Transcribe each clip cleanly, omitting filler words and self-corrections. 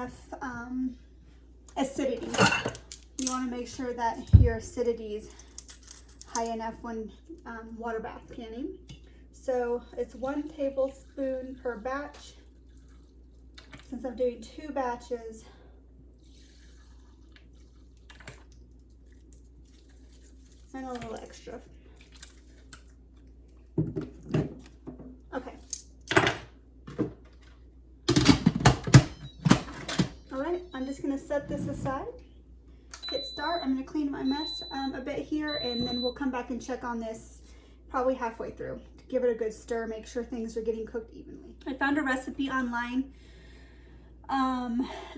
enough acidity. You want to make sure that your acidity is high enough when water bath canning. So it's 1 tablespoon per batch. Since I'm doing 2 batches, and a little extra. Okay. All right, I'm just gonna set this aside, hit start. I'm gonna clean my mess a bit here, and then we'll come back and check on this probably halfway through. Give it a good stir, make sure things are getting cooked evenly. I found a recipe online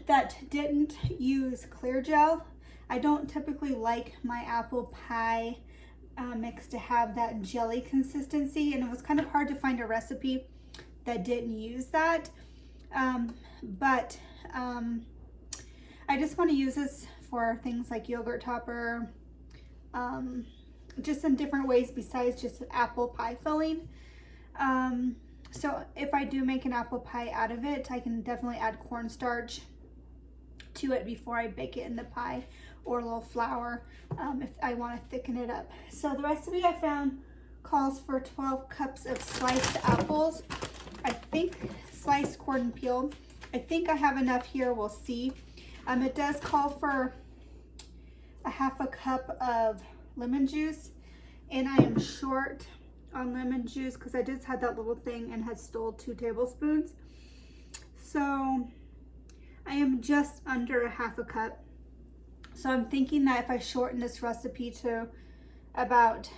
that didn't use clear gel. I don't typically like my apple pie mix to have that jelly consistency, and it was kind of hard to find a recipe that didn't use that. But I just want to use this for things like yogurt topper, just in different ways besides just apple pie filling. So if I do make an apple pie out of it, I can definitely add cornstarch to it before I bake it in the pie, or a little flour if I want to thicken it up. So the recipe I found calls for 12 cups of sliced apples. I think sliced, cored, and peeled. I think I have enough here, we'll see. It does call for a 1/2 cup of lemon juice, and I am short on lemon juice because I just had that little thing and had stole 2 tablespoons. So I am just under a 1/2 cup. So I'm thinking that if I shorten this recipe to about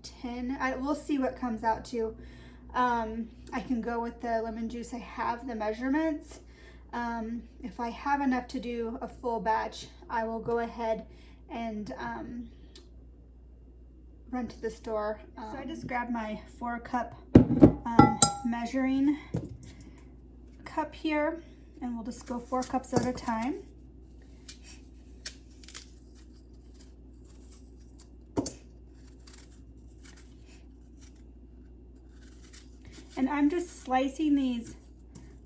10, we'll see what comes out to. I can go with the lemon juice. I have the measurements. If I have enough to do a full batch, I will go ahead and run to the store. So I just grabbed my 4-cup measuring cup here, and we'll just go 4 cups at a time. And I'm just slicing these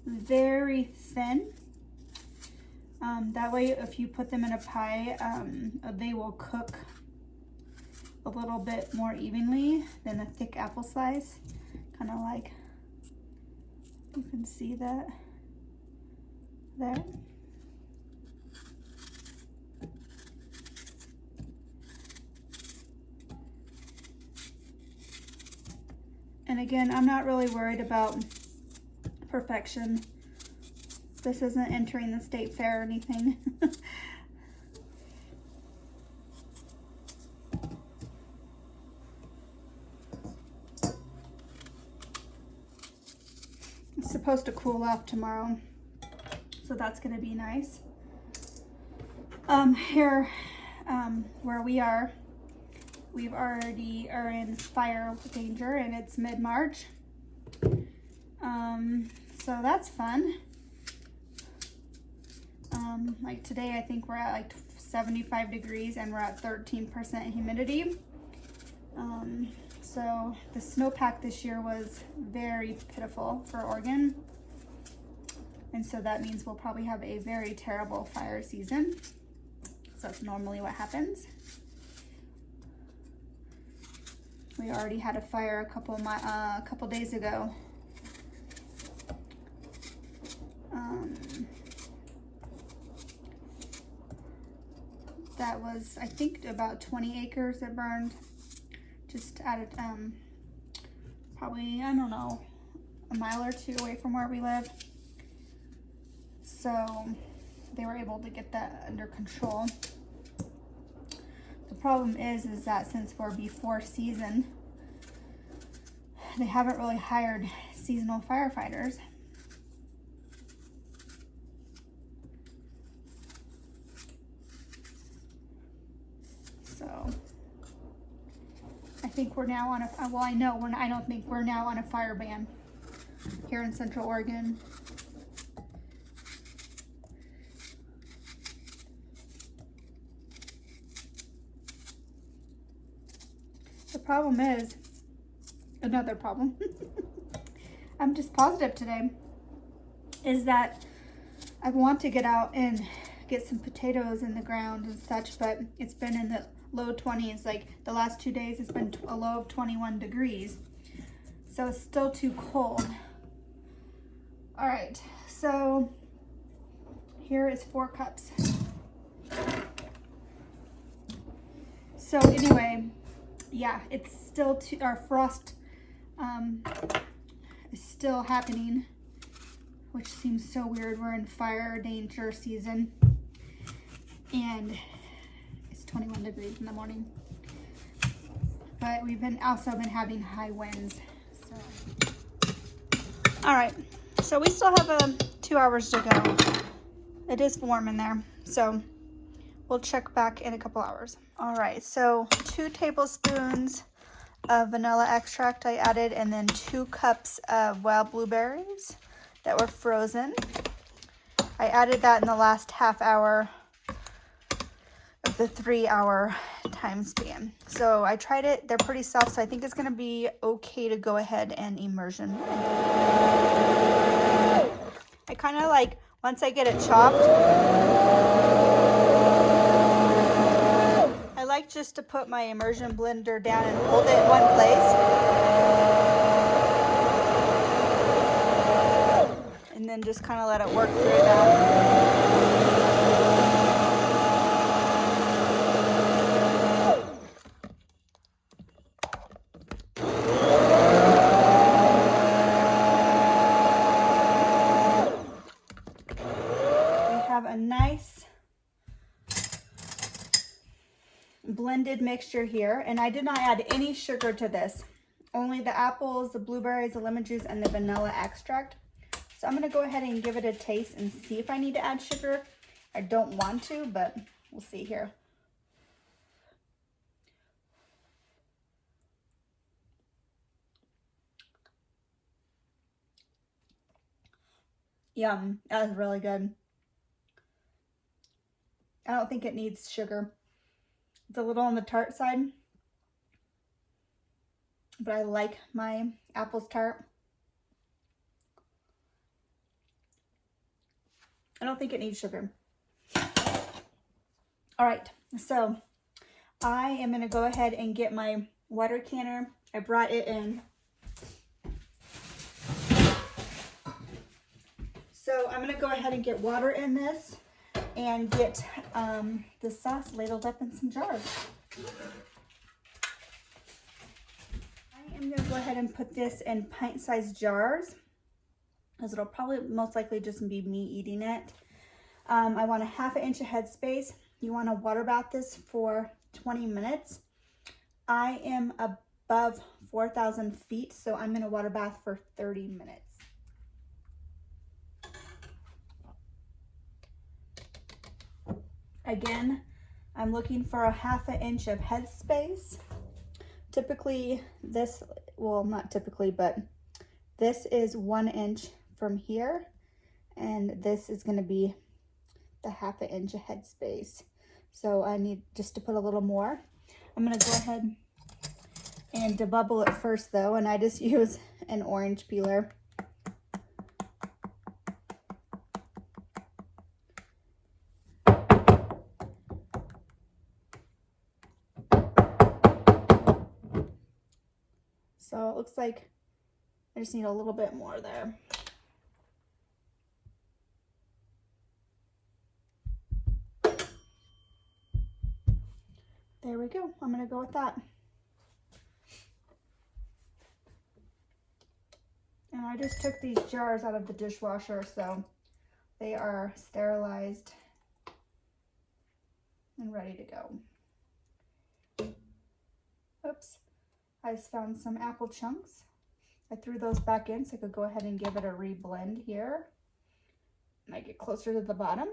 very thin. That way, if you put them in a pie, they will cook a little bit more evenly than a thick apple slice. Kind of like, you can see that there. And again, I'm not really worried about perfection. This isn't entering the state fair or anything. It's supposed to cool off tomorrow, so that's gonna be nice. Here, where we are, we already are in fire danger, and it's mid-March. So that's fun. Like today, I think we're at like 75 degrees and we're at 13% humidity. So the snowpack this year was very pitiful for Oregon. And so that means we'll probably have a very terrible fire season. So that's normally what happens. We already had a fire a couple days ago. That was, I think, about 20 acres that burned. Just at probably, I don't know, a mile or 2 away from where we live. So they were able to get that under control. The problem is that since we're before season, they haven't really hired seasonal firefighters. So I think we're now on a, well, I know I don't think we're now on a fire ban here in Central Oregon. The problem is, another problem, I'm just positive today, is that I want to get out and get some potatoes in the ground and such, but it's been in the low 20s. Like the last 2 days, it's been a low of 21 degrees. So it's still too cold. All right, so here is 4 cups. So anyway, yeah, it's still our frost is still happening, which seems so weird. We're in fire danger season, and it's 21 degrees in the morning. But we've also been having high winds. So, all right, so we still have 2 hours to go. It is warm in there, so we'll check back in a couple hours. All right, so 2 tablespoons of vanilla extract I added, and then 2 cups of wild blueberries that were frozen. I added that in the last half hour of the 3-hour time span. So I tried it, they're pretty soft, so I think it's gonna be okay to go ahead and immersion. I kind of like, once I get it chopped, I like just to put my immersion blender down and hold it in one place. And then just kind of let it work through that. A nice blended mixture here, and I did not add any sugar to this, only the apples, the blueberries, the lemon juice, and the vanilla extract. So I'm going to go ahead and give it a taste and see if I need to add sugar. I don't want to, but we'll see here. Yum, that was really good. I don't think it needs sugar. It's a little on the tart side, but I like my apples tart. I don't think it needs sugar. All right, so I am gonna go ahead and get my water canner. I brought it in. So I'm gonna go ahead and get water in this and get the sauce ladled up in some jars. I am gonna go ahead and put this in pint-sized jars, because it'll probably most likely just be me eating it. I want a 1/2 inch of headspace. You want to water bath this for 20 minutes. I am above 4,000 feet, so I'm gonna water bath for 30 minutes. Again, I'm looking for a 1/2 inch of headspace. Typically this, well, not typically, but this is 1 inch from here, and this is going to be the 1/2 inch of headspace. So I need just to put a little more. I'm going to go ahead and debubble it first though, and I just use an orange peeler. So it looks like I just need a little bit more there. There we go. I'm gonna go with that. And I just took these jars out of the dishwasher, so they are sterilized and ready to go. Oops. I just found some apple chunks. I threw those back in so I could go ahead and give it a re-blend here. And I get closer to the bottom.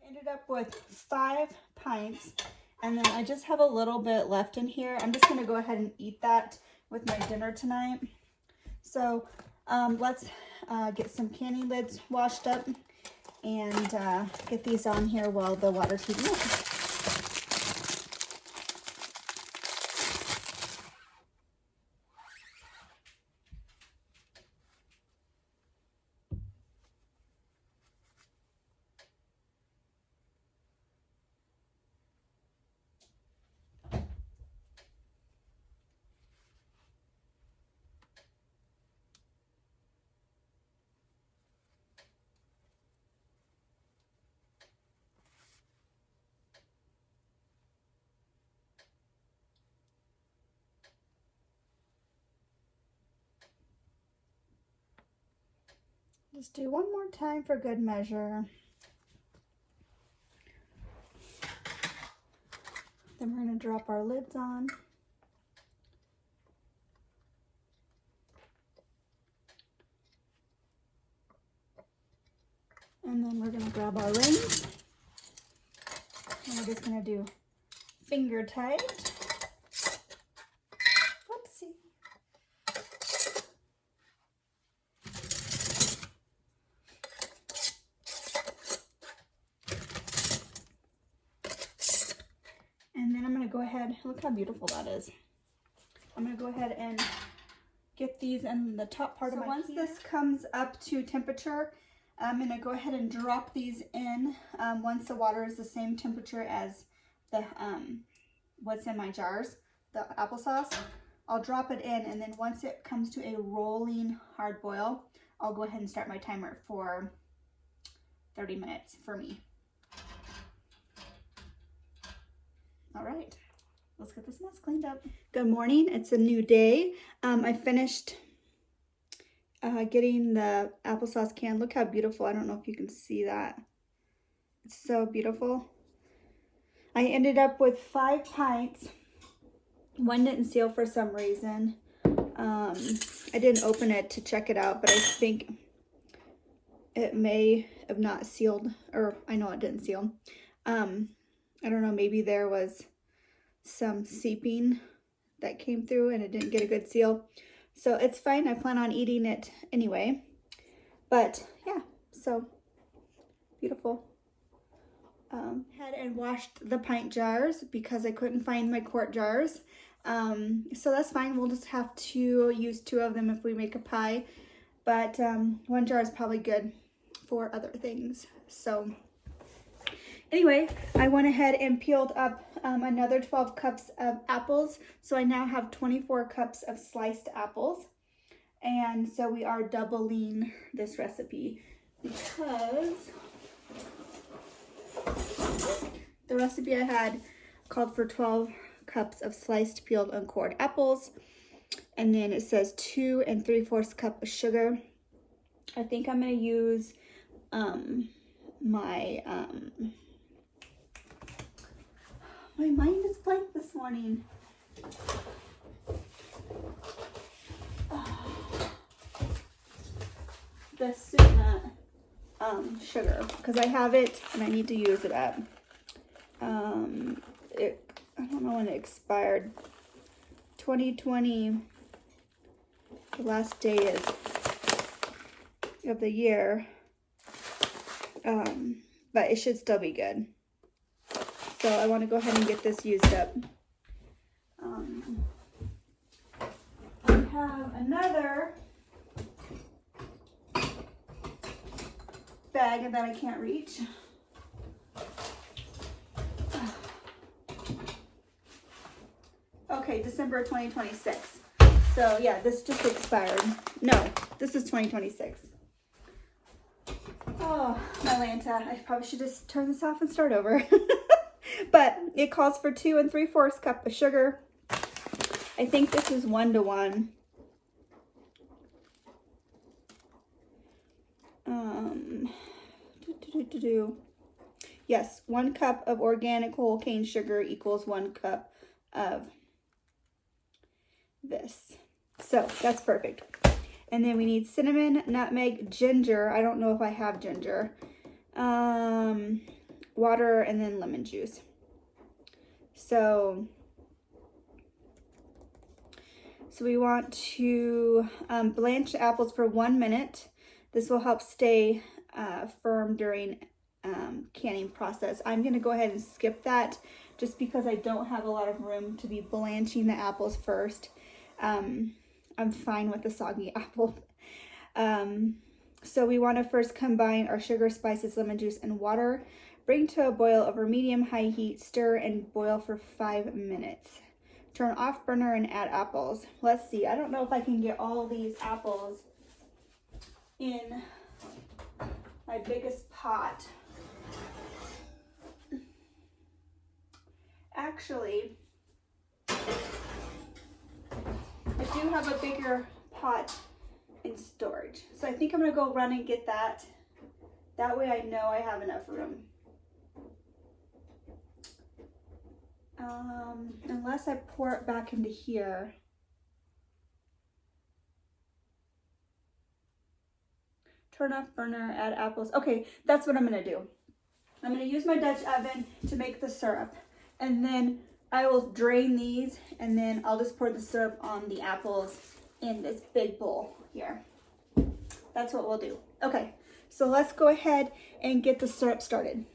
Ended up with 5 pints. And then I just have a little bit left in here. I'm just gonna go ahead and eat that with my dinner tonight. So let's get some canning lids washed up. and get these on here while the water's heating up. Just do one more time for good measure. Then we're going to drop our lids on. And then we're going to grab our rings. And we're just going to do finger tight. Whoopsie. And then I'm going to go ahead, look how beautiful that is. I'm going to go ahead and get these in the top part of my heater. Once this comes up to temperature, I'm going to go ahead and drop these in once the water is the same temperature as the what's in my jars, the applesauce. I'll drop it in, and then once it comes to a rolling hard boil, I'll go ahead and start my timer for 30 minutes for me. All right, let's get this mess cleaned up. Good morning, it's a new day. I finished getting the applesauce can. Look how beautiful. I don't know if you can see that. It's so beautiful. I ended up with 5 pints. One didn't seal for some reason. I didn't open it to check it out, but I think it may have not sealed, or I know it didn't seal. I don't know, maybe there was some seeping that came through and it didn't get a good seal. So it's fine. I plan on eating it anyway. But yeah, so beautiful. Had and washed the pint jars because I couldn't find my quart jars. So that's fine. We'll just have to use 2 of them if we make a pie. But 1 jar is probably good for other things. So anyway, I went ahead and peeled up another 12 cups of apples. So I now have 24 cups of sliced apples. And so we are doubling this recipe because the recipe I had called for 12 cups of sliced, peeled, and cored apples. And then it says 2 3/4 cup of sugar. I think I'm going to use my mind is blank this morning. The Sucanat sugar, because I have it and I need to use it up. I don't know when it expired. 2020, the last day is of the year. But it should still be good. So I want to go ahead and get this used up. I have another bag that I can't reach. Okay, December 2026. So yeah, this just expired. No, this is 2026. Oh, my Lanta. I probably should just turn this off and start over. But it calls for 2 3/4 cup of sugar. I think this is 1 to 1. Yes, 1 cup of organic whole cane sugar equals 1 cup of this. So that's perfect. And then we need cinnamon, nutmeg, ginger. I don't know if I have ginger. Water, and then lemon juice. So we want to blanch the apples for 1 minute. This will help stay firm during canning process. I'm going to go ahead and skip that just because I don't have a lot of room to be blanching the apples first. I'm fine with the soggy apple. So we want to first combine our sugar, spices, lemon juice, and water. Bring to a boil over medium-high heat, stir, and boil for 5 minutes. Turn off burner and add apples. Let's see, I don't know if I can get all these apples in my biggest pot. Actually, I do have a bigger pot in storage. So I think I'm gonna go run and get that. That way I know I have enough room. Unless I pour it back into here. Turn off burner, add apples. Okay, that's what I'm gonna do. I'm gonna use my Dutch oven to make the syrup, and then I will drain these, and then I'll just pour the syrup on the apples in this big bowl here. That's what we'll do. Okay, so let's go ahead and get the syrup started.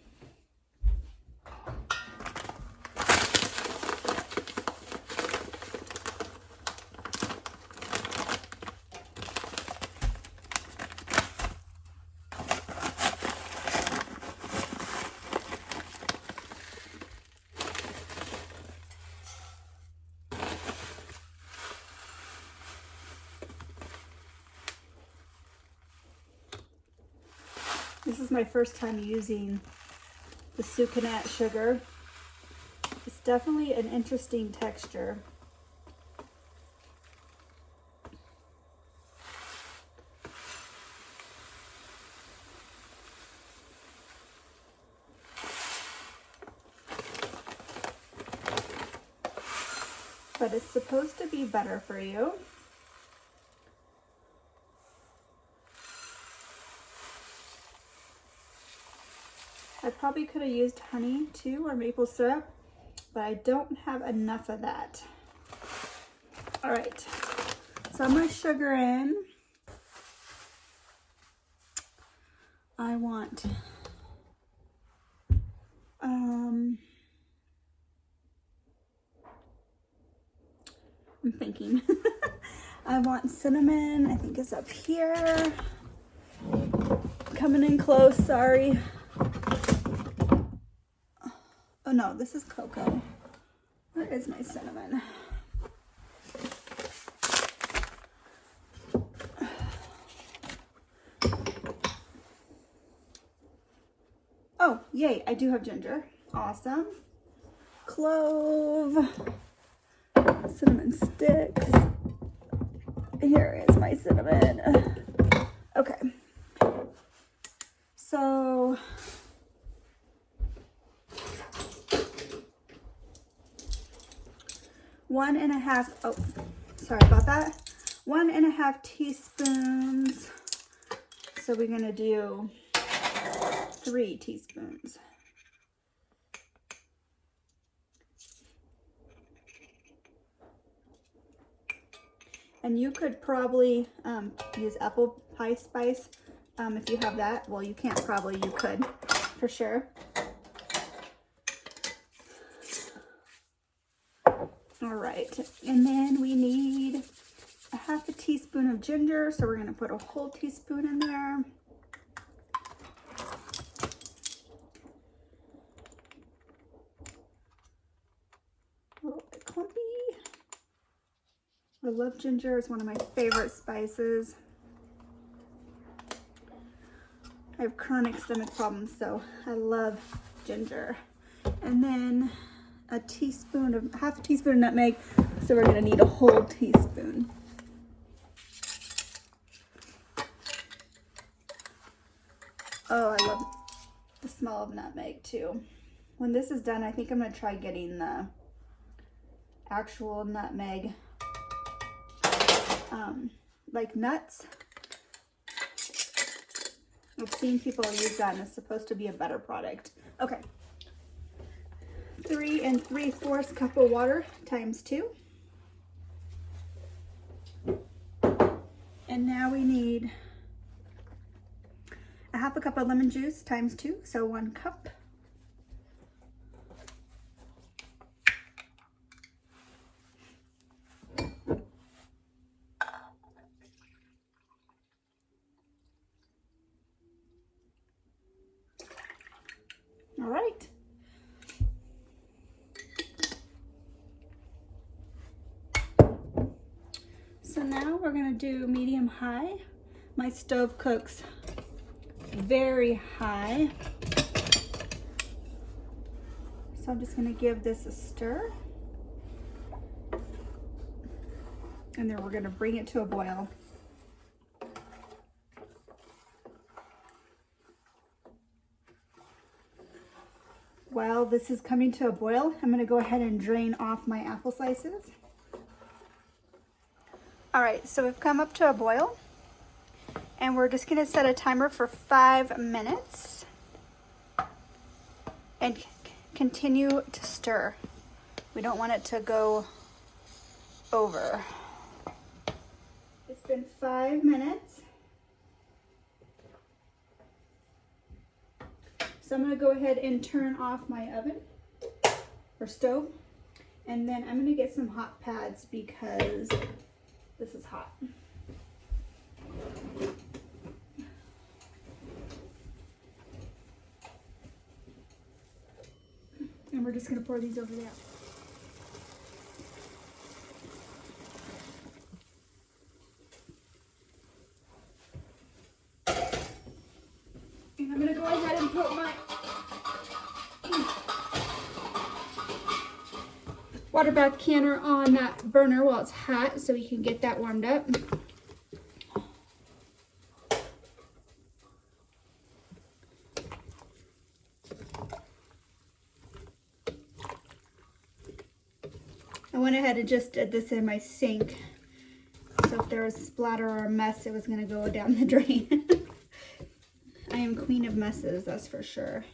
This is my first time using the Sucanat sugar. It's definitely an interesting texture. But it's supposed to be better for you. I probably could have used honey too, or maple syrup, but I don't have enough of that. All right, so I'm gonna sugar in. I want, I'm thinking. I want cinnamon, I think it's up here. Coming in close, sorry. Oh no, this is cocoa. Where is my cinnamon? Oh, yay, I do have ginger. Awesome. Clove. Cinnamon sticks. Here is my cinnamon. Okay. So one and a half, oh, sorry about that. 1.5 teaspoons. So we're gonna do 3 teaspoons. And you could probably use apple pie spice if you have that. Well, you can't probably, you could for sure. All right, and then we need 1/2 teaspoon of ginger, so we're gonna put a whole teaspoon in there. A little bit clumpy. I love ginger, it's one of my favorite spices. I have chronic stomach problems, so I love ginger. And then 1/2 teaspoon of nutmeg, so we're gonna need a whole teaspoon. Oh, I love the smell of nutmeg too. When this is done, I think I'm gonna try getting the actual nutmeg, like nuts. I've seen people use that and it's supposed to be a better product. Okay. 3 3/4 cup of water times 2. And now we need a half a cup of lemon juice times 2, so 1 cup. All right. So now we're gonna do medium high. My stove cooks very high. So I'm just gonna give this a stir. And then we're gonna bring it to a boil. While this is coming to a boil, I'm gonna go ahead and drain off my apple slices. All right, so we've come up to a boil and we're just gonna set a timer for 5 minutes and continue to stir. We don't want it to go over. It's been 5 minutes. So I'm gonna go ahead and turn off my oven or stove, and then I'm gonna get some hot pads because this is hot. And we're just gonna pour these over there. And I'm gonna go ahead and put my water bath canner on that burner while it's hot so we can get that warmed up. I went ahead and just did this in my sink, so if there was splatter or a mess, it was going to go down the drain. I am queen of messes, that's for sure.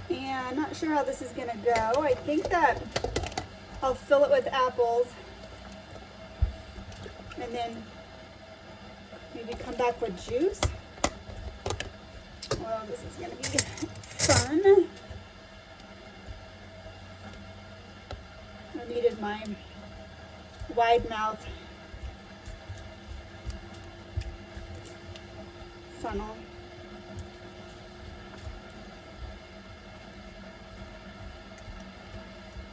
And I'm not sure how this is going to go. I think that I'll fill it with apples and then maybe come back with juice. Well, this is going to be fun. I needed my wide mouth funnel.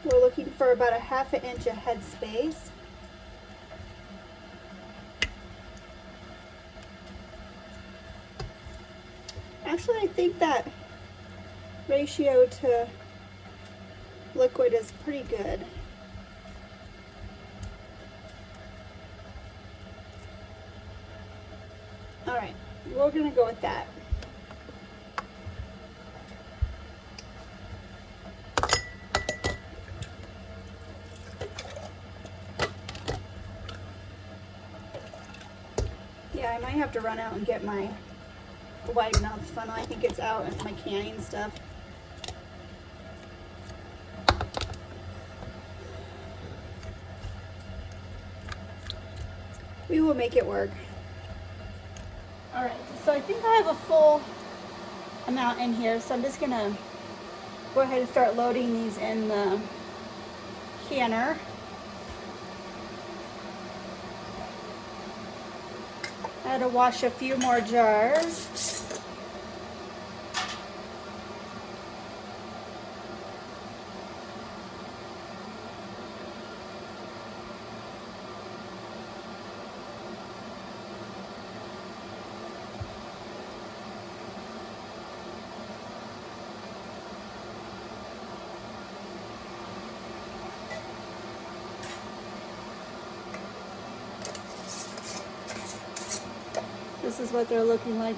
We're looking for about a ½ inch of headspace. Actually, I think that ratio to liquid is pretty good. All right, we're gonna go with that. Yeah, I might have to run out and get my wide mouth funnel. I think it's out with my canning stuff. We will make it work. All right, so I think I have a full amount in here, so I'm just gonna go ahead and start loading these in the canner. I had to wash a few more jars. This is what they're looking like.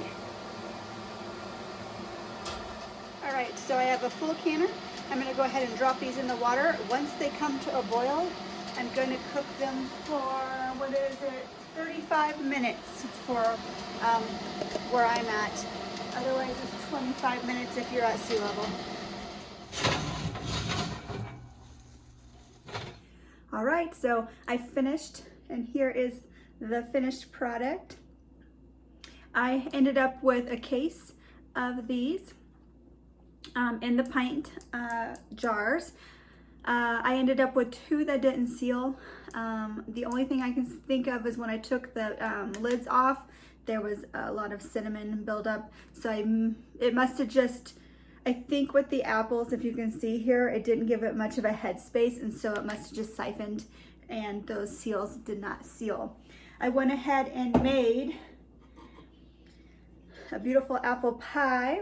All right, so I have a full canner. I'm gonna go ahead and drop these in the water. Once they come to a boil, I'm gonna cook them for, 35 minutes for where I'm at. Otherwise it's 25 minutes if you're at sea level. All right, so I finished, and here is the finished product. I ended up with a case of these in the pint jars. I ended up with 2 that didn't seal. The only thing I can think of is when I took the lids off, there was a lot of cinnamon buildup. So it must have just, I think with the apples, if you can see here, it didn't give it much of a headspace, and so it must have just siphoned, and those seals did not seal. I went ahead and made a beautiful apple pie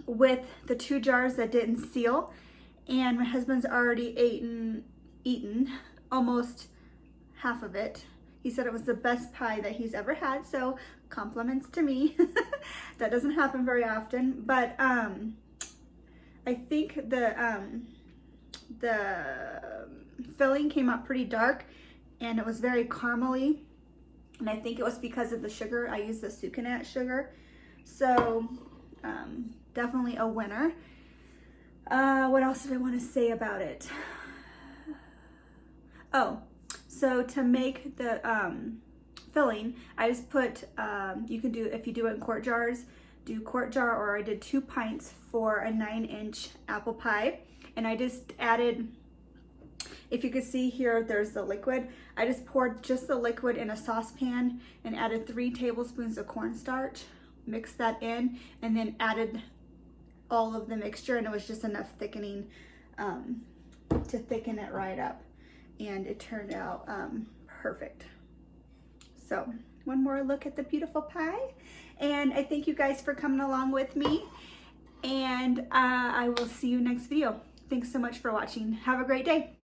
with the 2 jars that didn't seal, and my husband's already eaten almost half of it. He said it was the best pie that he's ever had, so compliments to me. That doesn't happen very often, but I think the filling came out pretty dark, and it was very caramely, and I think it was because of the sugar. I used the Sucanat sugar, so definitely a winner. What else did I want to say about it? Oh, so to make the filling, I just put, you can do, if you do it in quart jars, do quart jar, or I did 2 pints for a 9-inch apple pie. And I just added, if you can see here, there's the liquid. I just poured just the liquid in a saucepan and added 3 tablespoons of cornstarch, mixed that in, and then added all of the mixture, and it was just enough thickening to thicken it right up, and it turned out perfect. So one more look at the beautiful pie, and I thank you guys for coming along with me, and I will see you next video. Thanks so much for watching. Have a great day.